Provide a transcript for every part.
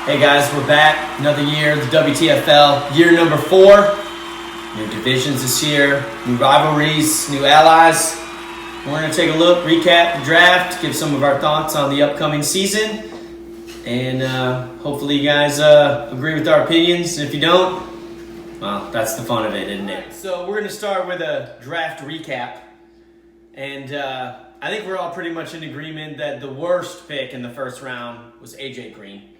Hey guys, we're back. Another year, the WTFL, year number 4. New divisions this year, new rivalries, new allies. We're going to take a look, recap the draft, give some of our thoughts on the upcoming season. And hopefully you guys agree with our opinions. And if you don't, well, that's the fun of it, isn't it? So we're going to start with a draft recap. And I think we're all pretty much in agreement that the worst pick in the first round was A.J. Green.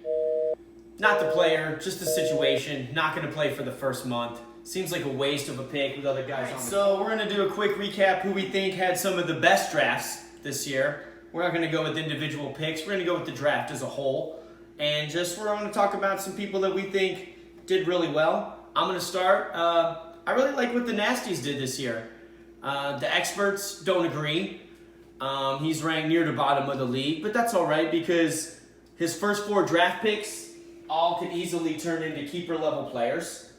Not the player, just the situation. Not going to play for the first month. Seems like a waste of a pick with other guys on the team. So we're going to do a quick recap who we think had some of the best drafts this year. We're not going to go with individual picks. We're going to go with the draft as a whole. And we're going to talk about some people that we think did really well. I'm going to start. I really like what the Nasties did this year. The experts don't agree. He's ranked near the bottom of the league, but that's all right because his first 4 draft picks all can easily turn into keeper-level players.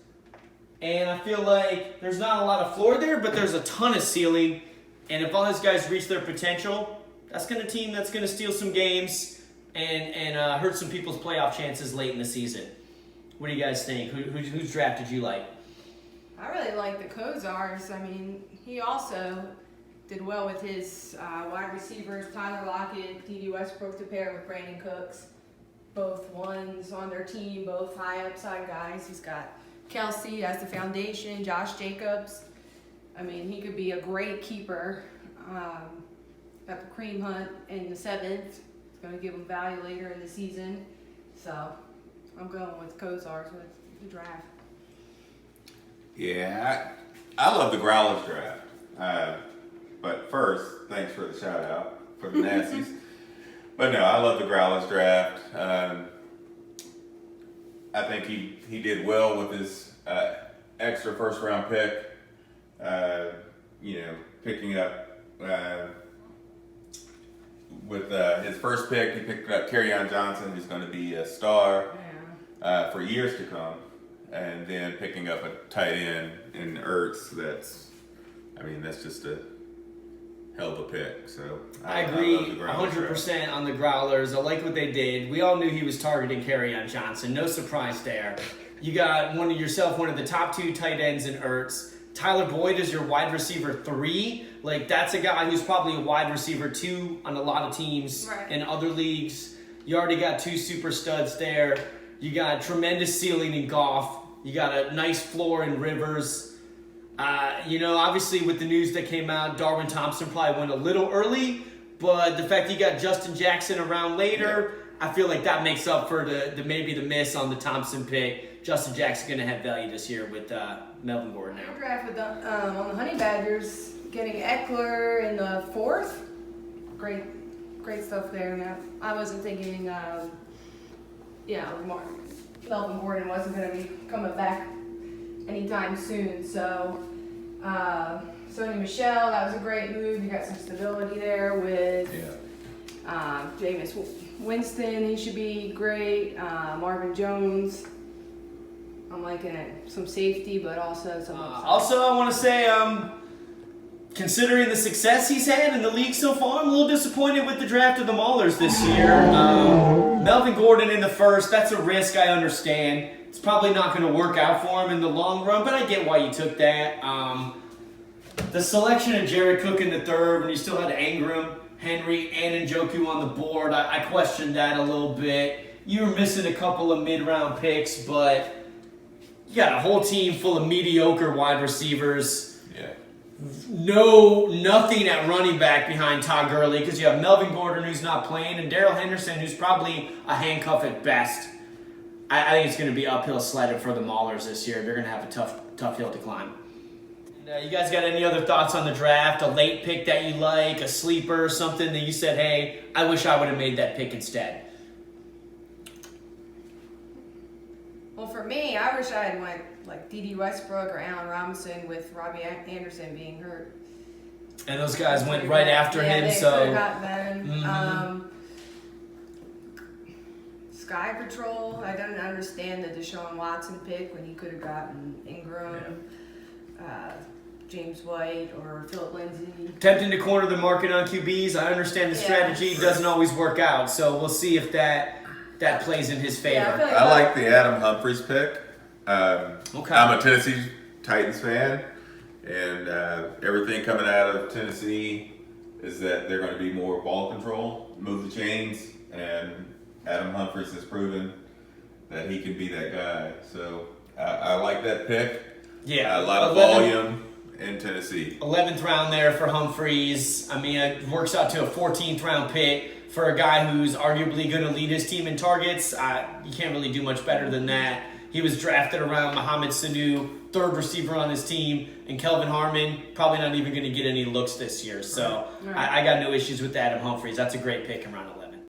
And I feel like there's not a lot of floor there, but there's a ton of ceiling. And if all these guys reach their potential, that's going to team that's going to steal some games and hurt some people's playoff chances late in the season. What do you guys think? Whose draft did you like? I really like the Kozars. I mean, he also did well with his wide receivers, Tyler Lockett, D.D. Westbrook to pair with Brandon Cooks. Both ones on their team, both high upside guys. He's got Kelsey as the foundation, Josh Jacobs. I mean, he could be a great keeper at the cream hunt in the 7th. It's going to give him value later in the season. So I'm going with Kozars with the draft. Yeah, I love the Growlers draft. But first, thanks for the shout out for the Nazis. But no, I love the Growlers draft. I think he did well with his extra first round pick. Picking up with his first pick, he picked up Kerryon Johnson, who's going to be a star for years to come. And then picking up a tight end in Ertz, that's just a hell of a pick. So I agree 100% on the Growlers. I like what they did. We all knew he was targeting Kerryon Johnson. No surprise there. You got one of the top 2 tight ends in Ertz. Tyler Boyd is your wide receiver 3. Like, that's a guy who's probably a wide receiver 2 on a lot of teams in other leagues. You already got 2 super studs there. You got tremendous ceiling in Goff. You got a nice floor in Rivers. Obviously with the news that came out, Darwin Thompson probably went a little early, but the fact you got Justin Jackson around later, I feel like that makes up for the miss on the Thompson pick. Justin Jackson's going to have value this year with Melvin Gordon now. Draft with on the Honey Badgers, getting Eckler in the 4th. Great stuff there. Now, I wasn't thinking, Melvin Gordon wasn't going to be coming back anytime soon. So, Sony Michel, that was a great move. You got some stability there with Jameis Winston. He should be great. Marvin Jones. I'm liking it. Some safety, but also some upside. Also, I want to say, considering the success he's had in the league so far, I'm a little disappointed with the draft of the Maulers this year. Melvin Gordon in the 1st, that's a risk, I understand. It's probably not going to work out for him in the long run, but I get why you took that. The selection of Jared Cook in the 3rd, when you still had Ingram, Henry, and Njoku on the board, I questioned that a little bit. You were missing a couple of mid-round picks, but you got a whole team full of mediocre wide receivers. Yeah. Nothing at running back behind Todd Gurley because you have Melvin Gordon who's not playing and Darrell Henderson who's probably a handcuff at best. I think it's going to be uphill sledding for the Maulers this year. They're going to have a tough hill to climb. And, you guys got any other thoughts on the draft? A late pick that you like, a sleeper, something that you said, hey, I wish I would have made that pick instead? Well, for me, I wish I had went like D.D. Westbrook or Allen Robinson with Robbie Anderson being hurt. And those guys went right after him, they so. could have got them. Mm-hmm. Sky Patrol, I don't understand the Deshaun Watson pick when he could have gotten Ingram, James White, or Philip Lindsay. Tempting to corner the market on QBs. I understand the strategy doesn't always work out, so we'll see if that that plays in his favor. Yeah, I feel I like the Adam Humphries pick. Okay. I'm a Tennessee Titans fan, and everything coming out of Tennessee is that they're going to be more ball control, move the chains, and Adam Humphries has proven that he can be that guy. So I like that pick. Yeah. A lot of volume in Tennessee. 11th round there for Humphries. I mean, it works out to a 14th round pick for a guy who's arguably going to lead his team in targets. You can't really do much better than that. He was drafted around Mohamed Sanu, third receiver on his team, and Kelvin Harmon, probably not even going to get any looks this year. So I got no issues with Adam Humphries. That's a great pick in round 11.